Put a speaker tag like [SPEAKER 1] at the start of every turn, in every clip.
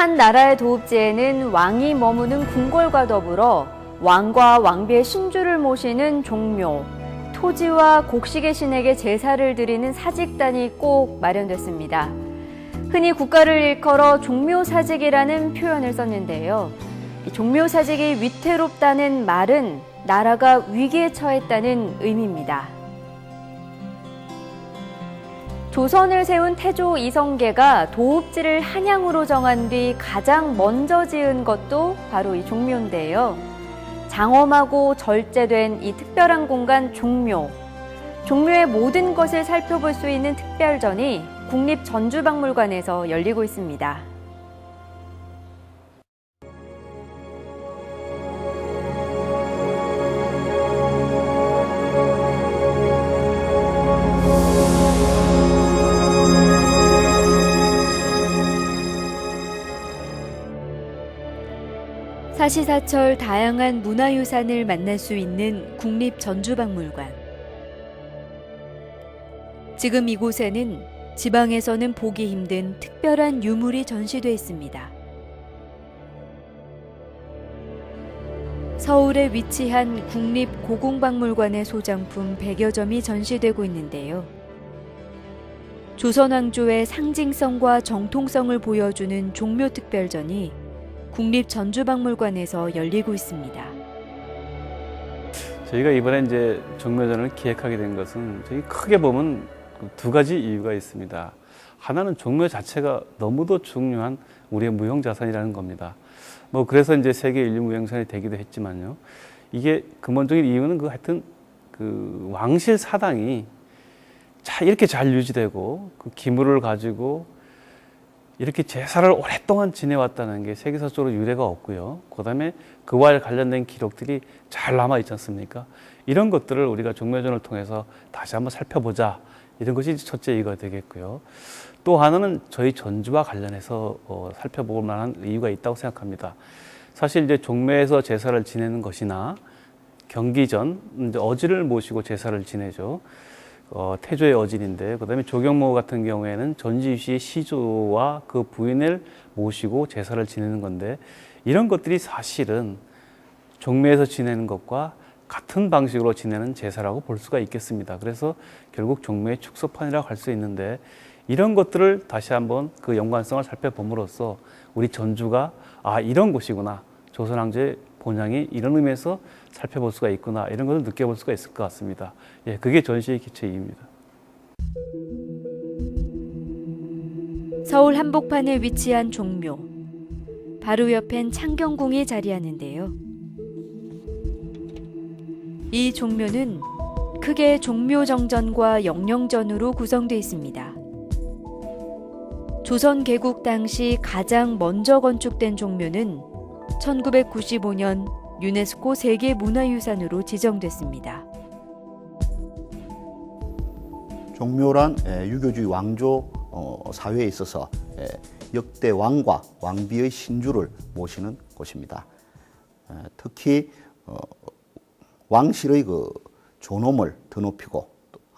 [SPEAKER 1] 한 나라의 도읍지에는 왕이 머무는 궁궐과 더불어 왕과 왕비의 신주를 모시는 종묘, 토지와 곡식의 신에게 제사를 드리는 사직단이 꼭 마련됐습니다. 흔히 국가를 일컬어 종묘사직이라는 표현을 썼는데요. 종묘사직이 위태롭다는 말은 나라가 위기에 처했다는 의미입니다. 조선을 세운 태조 이성계가 도읍지를 한양으로 정한 뒤 가장 먼저 지은 것도 바로 이 종묘인데요. 장엄하고 절제된 이 특별한 공간 종묘. 종묘의 모든 것을 살펴볼 수 있는 특별전이 국립전주박물관에서 열리고 있습니다. 사시사철 다양한 문화유산을 만날 수 있는 국립전주박물관. 지금 이곳에는 지방에서는 보기 힘든 특별한 유물이 전시돼 있습니다. 서울에 위치한 국립고궁박물관의 소장품 100여 점이 전시되고 있는데요. 조선 왕조의 상징성과 정통성을 보여주는 종묘특별전이 국립전주박물관에서 열리고 있습니다.
[SPEAKER 2] 저희가 이번에 이제 종묘전을 기획하게 된 것은 저희 크게 보면 두 가지 이유가 있습니다. 하나는 종묘 자체가 너무도 중요한 우리의 무형자산이라는 겁니다. 그래서 이제 세계 인류 무형자산이 되기도 했지만요. 이게 근본적인 이유는 하여튼 왕실 사당이 이렇게 잘 유지되고 그 기물을 가지고 이렇게 제사를 오랫동안 지내왔다는 게 세계사적으로 유례가 없고요. 그다음에 그와 관련된 기록들이 잘 남아있지 않습니까? 이런 것들을 우리가 종묘전을 통해서 다시 한번 살펴보자. 이런 것이 첫째 이유가 되겠고요. 또 하나는 저희 전주와 관련해서 살펴볼 만한 이유가 있다고 생각합니다. 사실 이제 종묘에서 제사를 지내는 것이나 경기전, 이제 어지를 모시고 제사를 지내죠. 태조의 어진인데, 그 다음에 조경모 같은 경우에는 전지휘의 시조와 그 부인을 모시고 제사를 지내는 건데, 이런 것들이 사실은 종묘에서 지내는 것과 같은 방식으로 지내는 제사라고 볼 수가 있겠습니다. 그래서 결국 종묘의 축소판이라고 할 수 있는데, 이런 것들을 다시 한번 그 연관성을 살펴봄으로써 우리 전주가 이런 곳이구나, 조선왕조의 본향이 이런 의미에서 살펴볼 수가 있구나, 이런 것을 느껴볼 수가 있을 것 같습니다. 그게 전시의 기초이입니다.
[SPEAKER 1] 서울 한복판에 위치한 종묘. 바로 옆엔 창경궁이 자리하는데요. 이 종묘는 크게 종묘정전과 영령전으로 구성되어 있습니다. 조선 개국 당시 가장 먼저 건축된 종묘는 1995년 유네스코 세계문화유산으로 지정됐습니다.
[SPEAKER 3] 종묘란 유교주의 왕조 사회에 있어서 역대 왕과 왕비의 신주를 모시는 곳입니다. 특히 왕실의 존엄을 드높이고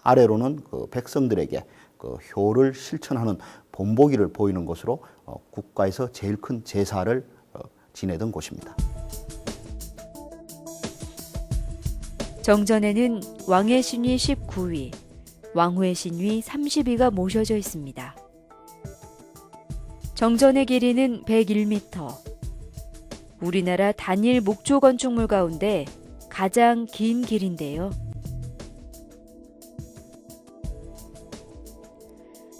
[SPEAKER 3] 아래로는 백성들에게 효를 실천하는 본보기를 보이는 곳으로 국가에서 제일 큰 제사를 지내던 곳입니다.
[SPEAKER 1] 정전에는 왕의 신위 19위, 왕후의 신위 30위가 모셔져 있습니다. 정전의 길이는 101m. 우리나라 단일 목조 건축물 가운데 가장 긴 길인데요.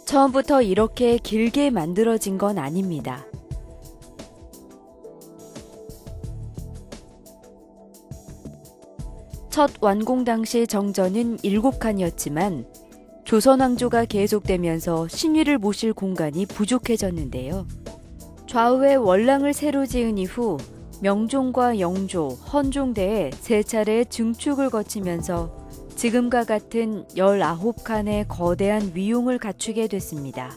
[SPEAKER 1] 처음부터 이렇게 길게 만들어진 건 아닙니다. 첫 완공 당시 정전은 7칸이었지만 조선 왕조가 계속되면서 신위를 모실 공간이 부족해졌는데요. 좌우에 월랑을 새로 지은 이후 명종과 영조, 헌종대에 세 차례 증축을 거치면서 지금과 같은 19칸의 거대한 위용을 갖추게 됐습니다.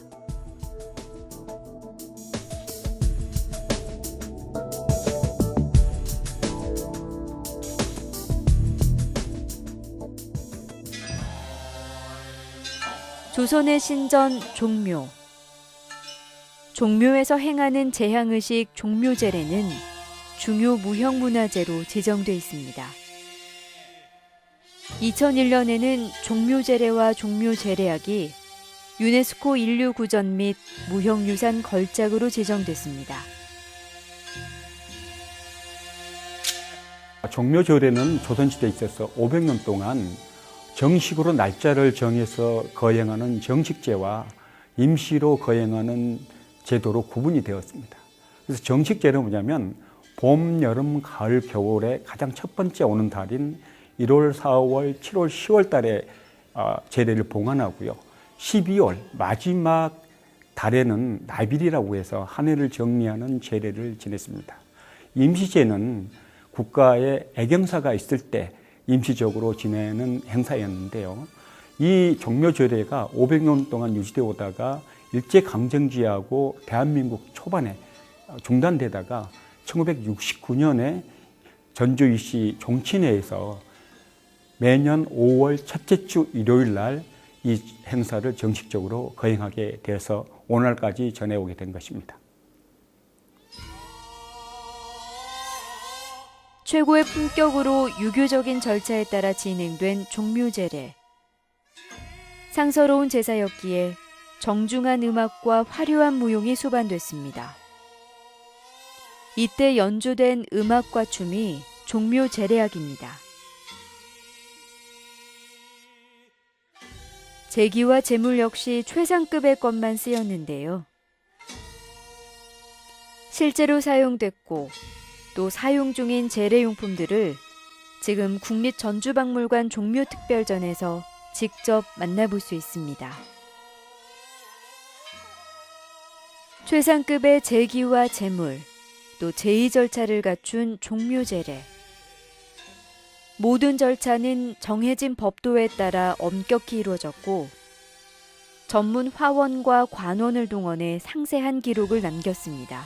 [SPEAKER 1] 조선의 신전 종묘. 종묘에서 행하는 제향의식 종묘제례는 중요 무형문화재로 지정돼 있습니다. 2001년에는 종묘제례와 종묘제례학이 유네스코 인류구전 및 무형유산 걸작으로 지정됐습니다.
[SPEAKER 4] 종묘제례는 조선시대에 있어서 500년 동안 정식으로 날짜를 정해서 거행하는 정식제와 임시로 거행하는 제도로 구분이 되었습니다. 그래서 정식제는 뭐냐면 봄, 여름, 가을, 겨울에 가장 첫 번째 오는 달인 1월, 4월, 7월, 10월 달에 제례를 봉안하고요. 12월 마지막 달에는 나빌이라고 해서 한 해를 정리하는 제례를 지냈습니다. 임시제는 국가의 애경사가 있을 때 임시적으로 지내는 행사였는데요. 이 종묘제례가 500년 동안 유지되어 오다가 일제강점기하고 대한민국 초반에 중단되다가 1969년에 전주이시 종친회에서 매년 5월 첫째 주 일요일 날 이 행사를 정식적으로 거행하게 돼서 오늘까지 전해오게 된 것입니다.
[SPEAKER 1] 최고의 품격으로 유교적인 절차에 따라 진행된 종묘제례. 상서로운 제사였기에 정중한 음악과 화려한 무용이 수반됐습니다. 이때 연주된 음악과 춤이 종묘제례악입니다. 제기와 제물 역시 최상급의 것만 쓰였는데요. 실제로 사용됐고 또 사용 중인 제례용품들을 지금 국립전주박물관 종묘특별전에서 직접 만나볼 수 있습니다. 최상급의 제기와 제물, 또 제의 절차를 갖춘 종묘제례. 모든 절차는 정해진 법도에 따라 엄격히 이루어졌고 전문 화원과 관원을 동원해 상세한 기록을 남겼습니다.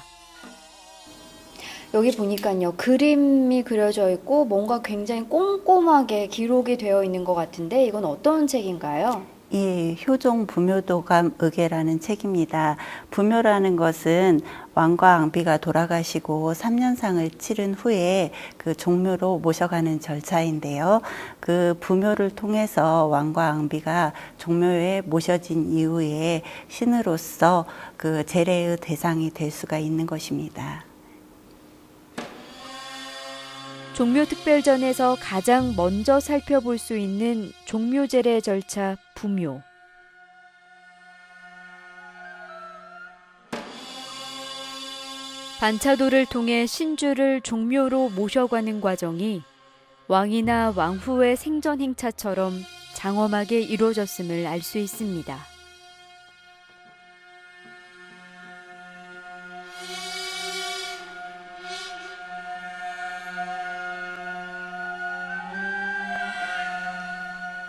[SPEAKER 5] 여기 보니까요, 그림이 그려져 있고 뭔가 굉장히 꼼꼼하게 기록이 되어 있는 것 같은데 이건 어떤 책인가요?
[SPEAKER 6] 이 효종 부묘도감 의계라는 책입니다. 부묘라는 것은 왕과 앙비가 돌아가시고 3년상을 치른 후에 그 종묘로 모셔가는 절차인데요. 그 부묘를 통해서 왕과 앙비가 종묘에 모셔진 이후에 신으로서 그 제례의 대상이 될 수가 있는 것입니다.
[SPEAKER 1] 종묘특별전에서 가장 먼저 살펴볼 수 있는 종묘제례 절차 부묘. 반차도를 통해 신주를 종묘로 모셔가는 과정이 왕이나 왕후의 생전 행차처럼 장엄하게 이루어졌음을 알 수 있습니다.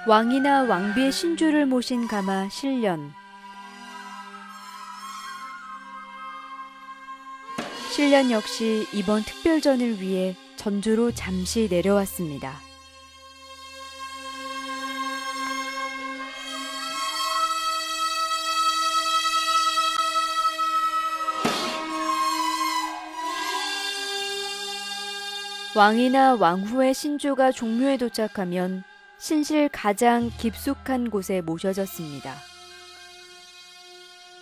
[SPEAKER 1] 왕이나 왕비의 신주를 모신 가마 실련. 실련 역시 이번 특별전을 위해 전주로 잠시 내려왔습니다. 왕이나 왕후의 신주가 종묘에 도착하면 신실 가장 깊숙한 곳에 모셔졌습니다.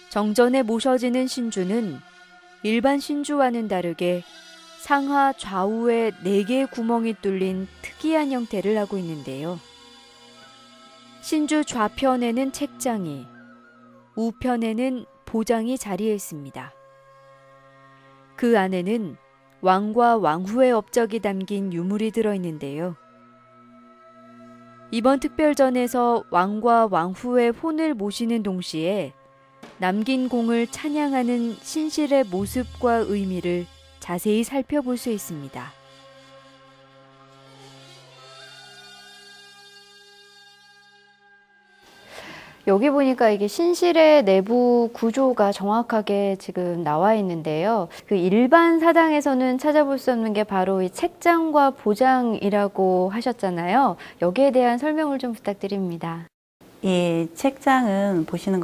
[SPEAKER 1] 정전에 모셔지는 신주는 일반 신주와는 다르게 상하 좌우에 4개의 구멍이 뚫린 특이한 형태를 하고 있는데요. 신주 좌편에는 책장이, 우편에는 보장이 자리해 있습니다. 그 안에는 왕과 왕후의 업적이 담긴 유물이 들어있는데요. 이번 특별전에서 왕과 왕후의 혼을 모시는 동시에 남긴 공을 찬양하는 신실의 모습과 의미를 자세히 살펴볼 수 있습니다.
[SPEAKER 5] 여기 보니까 이게 신실의 내부 구조가 정확하게 지금 나와 있는데요. 그 일반 사당에서는 찾아볼 수 없는 게 바로 이 책장과 보장이라고 하셨잖아요. 여기에 대한 설명을 좀 부탁드립니다.
[SPEAKER 6] 이 책장은 보시는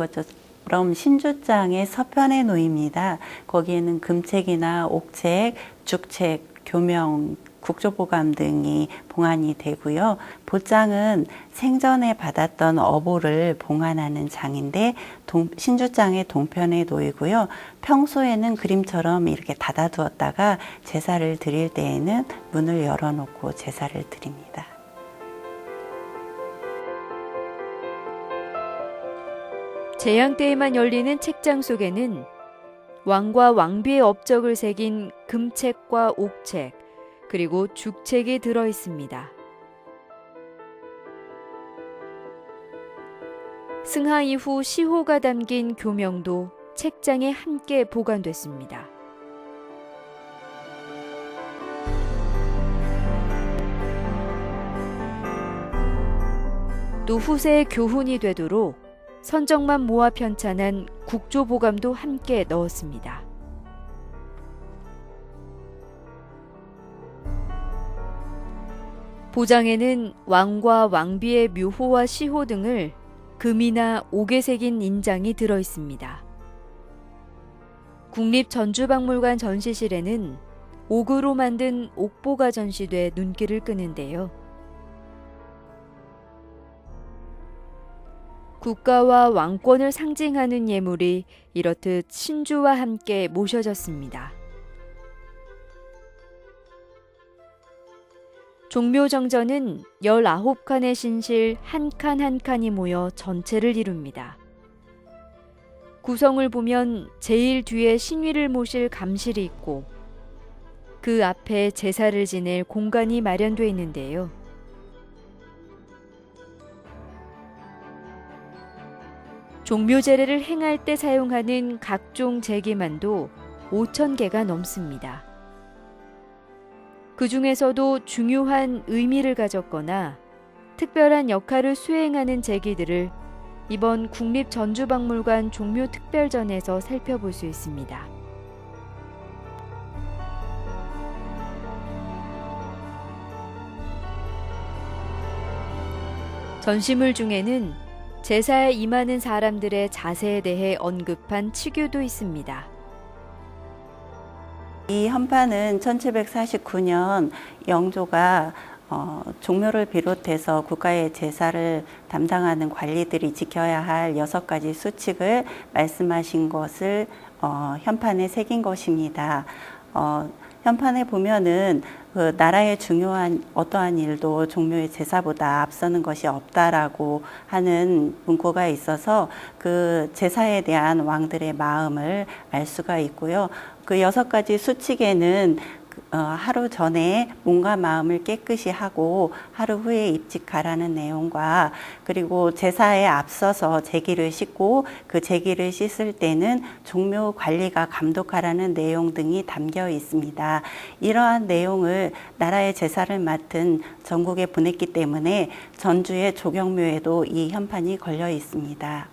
[SPEAKER 6] 그럼 신주장의 서편에 놓입니다. 거기에는 금책이나 옥책, 죽책, 교명, 국조보감 등이 봉안이 되고요. 보장은 생전에 받았던 어보를 봉안하는 장인데 신주장의 동편에 놓이고요. 평소에는 그림처럼 이렇게 닫아두었다가 제사를 드릴 때에는 문을 열어놓고 제사를 드립니다.
[SPEAKER 1] 제양 때에만 열리는 책장 속에는 왕과 왕비의 업적을 새긴 금책과 옥책, 그리고 죽책이 들어 있습니다. 승하 이후 시호가 담긴 교명도 책장에 함께 보관됐습니다. 또 후세의 교훈이 되도록 선정만 모아 편찬한 국조보감도 함께 넣었습니다. 보장에는 왕과 왕비의 묘호와 시호 등을 금이나 옥에 새긴 인장이 들어 있습니다. 국립전주박물관 전시실에는 옥으로 만든 옥보가 전시돼 눈길을 끄는데요. 국가와 왕권을 상징하는 예물이 이렇듯 신주와 함께 모셔졌습니다. 종묘정전은 19칸의 신실 한 칸 한 칸이 모여 전체를 이룹니다. 구성을 보면 제일 뒤에 신위를 모실 감실이 있고 그 앞에 제사를 지낼 공간이 마련되어 있는데요. 종묘제례를 행할 때 사용하는 각종 제기만도 5,000개가 넘습니다. 그 중에서도 중요한 의미를 가졌거나 특별한 역할을 수행하는 제기들을 이번 국립전주박물관 종묘특별전에서 살펴볼 수 있습니다. 전시물 중에는 제사에 임하는 사람들의 자세에 대해 언급한 치규도 있습니다.
[SPEAKER 6] 이 현판은 1749년 영조가 종묘를 비롯해서 국가의 제사를 담당하는 관리들이 지켜야 할 6가지 수칙을 말씀하신 것을 현판에 새긴 것입니다. 현판에 보면은 그 나라의 중요한 어떠한 일도 종묘의 제사보다 앞서는 것이 없다라고 하는 문구가 있어서 그 제사에 대한 왕들의 마음을 알 수가 있고요. 그 6가지 수칙에는 하루 전에 몸과 마음을 깨끗이 하고 하루 후에 입직하라는 내용과 그리고 제사에 앞서서 제기를 씻고 그 제기를 씻을 때는 종묘 관리가 감독하라는 내용 등이 담겨 있습니다. 이러한 내용을 나라의 제사를 맡은 전국에 보냈기 때문에 전주의 조경묘에도 이 현판이 걸려 있습니다.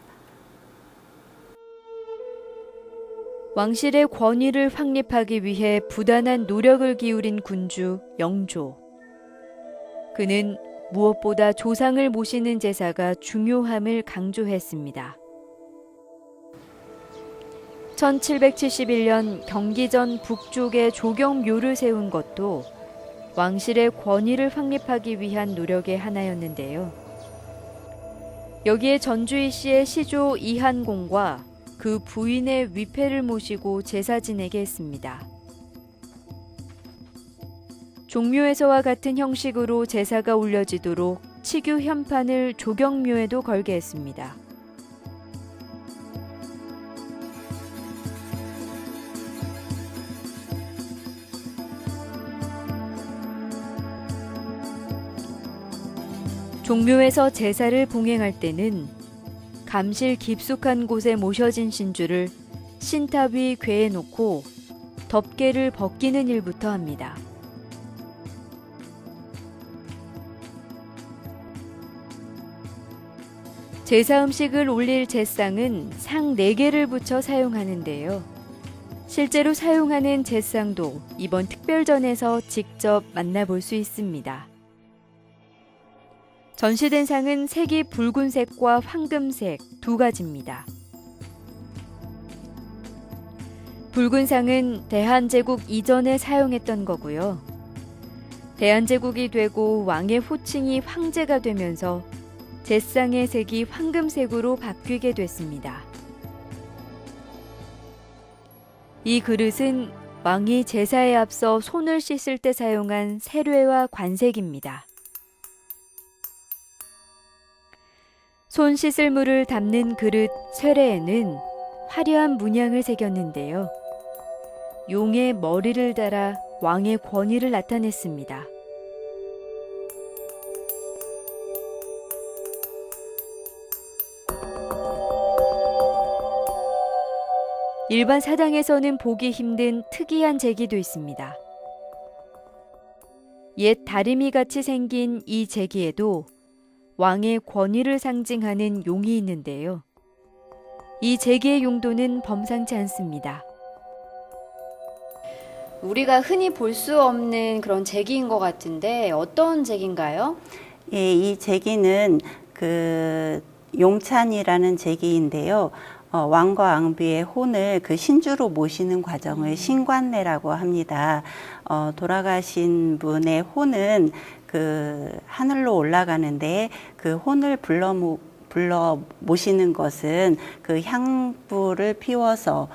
[SPEAKER 1] 왕실의 권위를 확립하기 위해 부단한 노력을 기울인 군주 영조. 그는 무엇보다 조상을 모시는 제사가 중요함을 강조했습니다. 1771년 경기전 북쪽에 조경묘를 세운 것도 왕실의 권위를 확립하기 위한 노력의 하나였는데요. 여기에 전주희 씨의 시조 이한공과 그 부인의 위패를 모시고 제사 지내게 했습니다. 종묘에서와 같은 형식으로 제사가 올려지도록 치규 현판을 조경묘에도 걸게 했습니다. 종묘에서 제사를 봉행할 때는 감실 깊숙한 곳에 모셔진 신주를 신탑 위 궤에 놓고 덮개를 벗기는 일부터 합니다. 제사 음식을 올릴 제상은 상 4개를 붙여 사용하는데요. 실제로 사용하는 제상도 이번 특별전에서 직접 만나볼 수 있습니다. 전시된 상은 색이 붉은색과 황금색 2가지입니다. 붉은 상은 대한제국 이전에 사용했던 거고요. 대한제국이 되고 왕의 호칭이 황제가 되면서 제상의 색이 황금색으로 바뀌게 됐습니다. 이 그릇은 왕이 제사에 앞서 손을 씻을 때 사용한 세례와 관색입니다. 손 씻을 물을 담는 그릇 쇠례에는 화려한 문양을 새겼는데요. 용의 머리를 달아 왕의 권위를 나타냈습니다. 일반 사당에서는 보기 힘든 특이한 제기도 있습니다. 옛 다리미 같이 생긴 이 제기에도 왕의 권위를 상징하는 용이 있는데요. 이 제기의 용도는 범상치 않습니다.
[SPEAKER 5] 우리가 흔히 볼 수 없는 그런 제기인 것 같은데 어떤 제기인가요?
[SPEAKER 6] 예, 이 제기는 그 용찬이라는 제기인데요. 왕과 왕비의 혼을 그 신주로 모시는 과정을 신관례라고 합니다. 돌아가신 분의 혼은 그 하늘로 올라가는데 그 혼을 불러 모시는 것은 그 향불을 피워서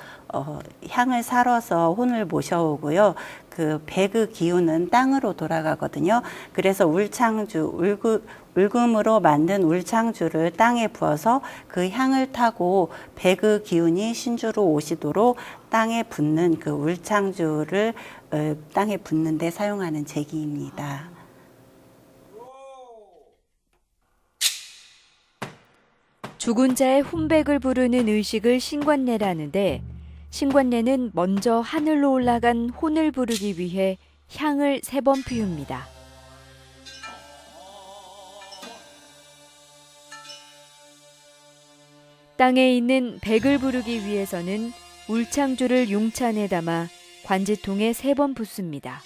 [SPEAKER 6] 향을 살아서 혼을 모셔오고요. 그 배그 기운은 땅으로 돌아가거든요. 그래서 울금으로 만든 울창주를 땅에 부어서 그 향을 타고 배그 기운이 신주로 오시도록 땅에 붓는 그 울창주를 땅에 붓는 데 사용하는 제기입니다.
[SPEAKER 1] 죽은 자의 혼백을 부르는 의식을 신관례라는데 신관례는 먼저 하늘로 올라간 혼을 부르기 위해 향을 3번 피웁니다. 땅에 있는 백을 부르기 위해서는 울창주를 용찬에 담아 관지통에 3번 붓습니다.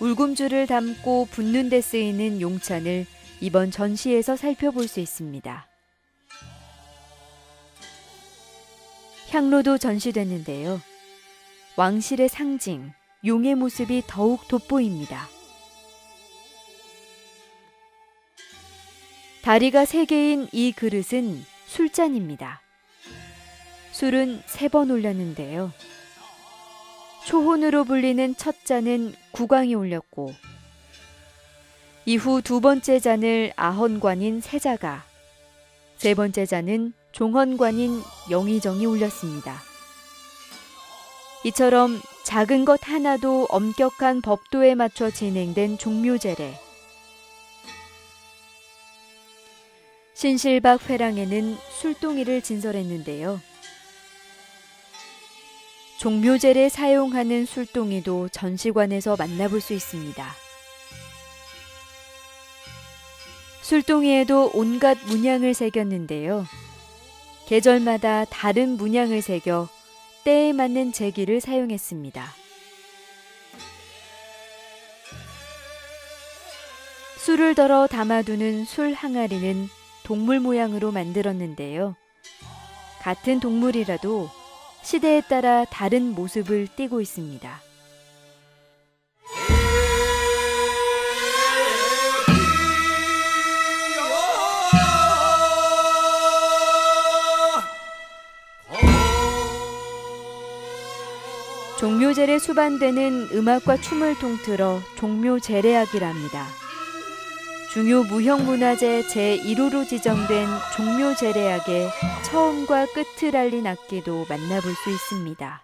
[SPEAKER 1] 울금주를 담고 붓는 데 쓰이는 용찬을 이번 전시에서 살펴볼 수 있습니다. 향로도 전시됐는데요. 왕실의 상징, 용의 모습이 더욱 돋보입니다. 다리가 3개인 이 그릇은 술잔입니다. 술은 3번 올렸는데요. 초혼으로 불리는 첫 잔은 국왕이 올렸고 이후 2번째 잔을 아헌관인 세자가, 3번째 잔은 종헌관인 영의정이 올렸습니다. 이처럼 작은 것 하나도 엄격한 법도에 맞춰 진행된 종묘제례. 신실박 회랑에는 술동이를 진설했는데요. 종묘제례에 사용하는 술동이도 전시관에서 만나볼 수 있습니다. 술동이에도 온갖 문양을 새겼는데요. 계절마다 다른 문양을 새겨 때에 맞는 제기를 사용했습니다. 술을 덜어 담아두는 술 항아리는 동물 모양으로 만들었는데요. 같은 동물이라도 시대에 따라 다른 모습을 띠고 있습니다. 종묘제례 수반되는 음악과 춤을 통틀어 종묘제례악이랍니다. 중요 무형문화재 제1호로 지정된 종묘제례악의 처음과 끝을 알린 악기도 만나볼 수 있습니다.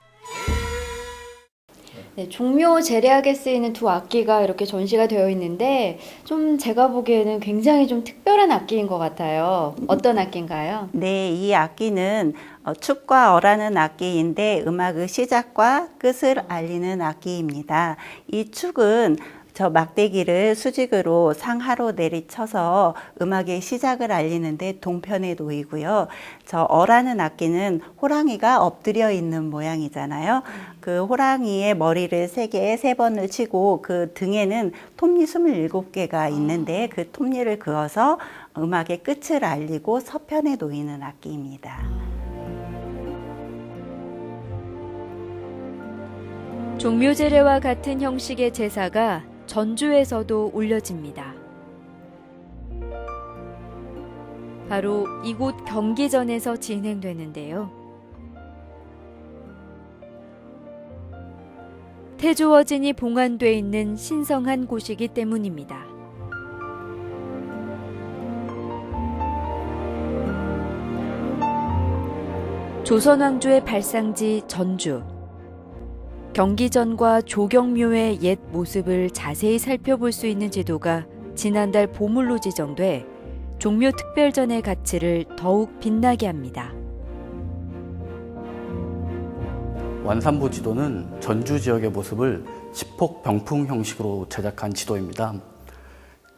[SPEAKER 5] 네, 종묘제례악에 쓰이는 2 악기가 이렇게 전시가 되어 있는데 좀 제가 보기에는 굉장히 좀 특별한 악기인 것 같아요. 어떤 악기인가요?
[SPEAKER 6] 네, 이 악기는 축과 어라는 악기인데 음악의 시작과 끝을 알리는 악기입니다. 이 축은 저 막대기를 수직으로 상하로 내리쳐서 음악의 시작을 알리는데 동편에 놓이고요. 저 어라는 악기는 호랑이가 엎드려 있는 모양이잖아요. 그 호랑이의 머리를 세 번을 치고 그 등에는 톱니 27개가 있는데 그 톱니를 그어서 음악의 끝을 알리고 서편에 놓이는 악기입니다.
[SPEAKER 1] 종묘제례와 같은 형식의 제사가 전주에서도 올려집니다. 바로 이곳 경기전에서 진행되는데요. 태조어진이 봉안돼 있는 신성한 곳이기 때문입니다. 조선왕조의 발상지 전주. 경기전과 조경묘의 옛 모습을 자세히 살펴볼 수 있는 지도가 지난달 보물로 지정돼 종묘특별전의 가치를 더욱 빛나게 합니다.
[SPEAKER 7] 완산보 지도는 전주 지역의 모습을 10폭 병풍 형식으로 제작한 지도입니다.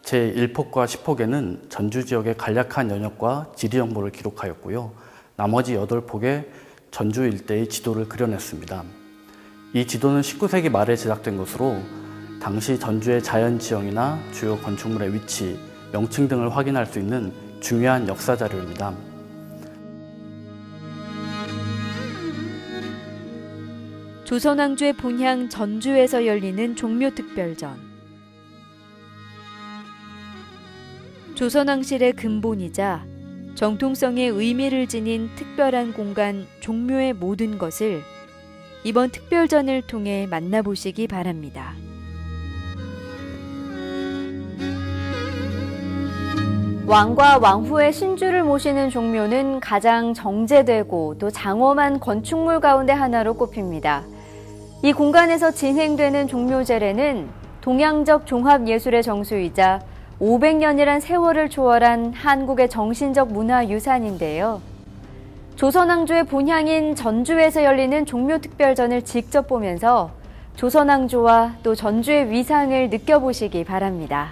[SPEAKER 7] 제1폭과 10폭에는 전주 지역의 간략한 연역과 지리 정보를 기록하였고요. 나머지 8폭에 전주 일대의 지도를 그려냈습니다. 이 지도는 19세기 말에 제작된 것으로 당시 전주의 자연 지형이나 주요 건축물의 위치, 명칭 등을 확인할 수 있는 중요한 역사 자료입니다.
[SPEAKER 1] 조선왕조의 본향 전주에서 열리는 종묘특별전. 조선왕실의 근본이자 정통성의 의미를 지닌 특별한 공간 종묘의 모든 것을 이번 특별전을 통해 만나보시기 바랍니다. 왕과 왕후의 신주를 모시는 종묘는 가장 정제되고 또 장엄한 건축물 가운데 하나로 꼽힙니다. 이 공간에서 진행되는 종묘제례는 동양적 종합예술의 정수이자 500년이란 세월을 초월한 한국의 정신적 문화유산인데요. 조선왕조의 본향인 전주에서 열리는 종묘특별전을 직접 보면서 조선왕조와 또 전주의 위상을 느껴보시기 바랍니다.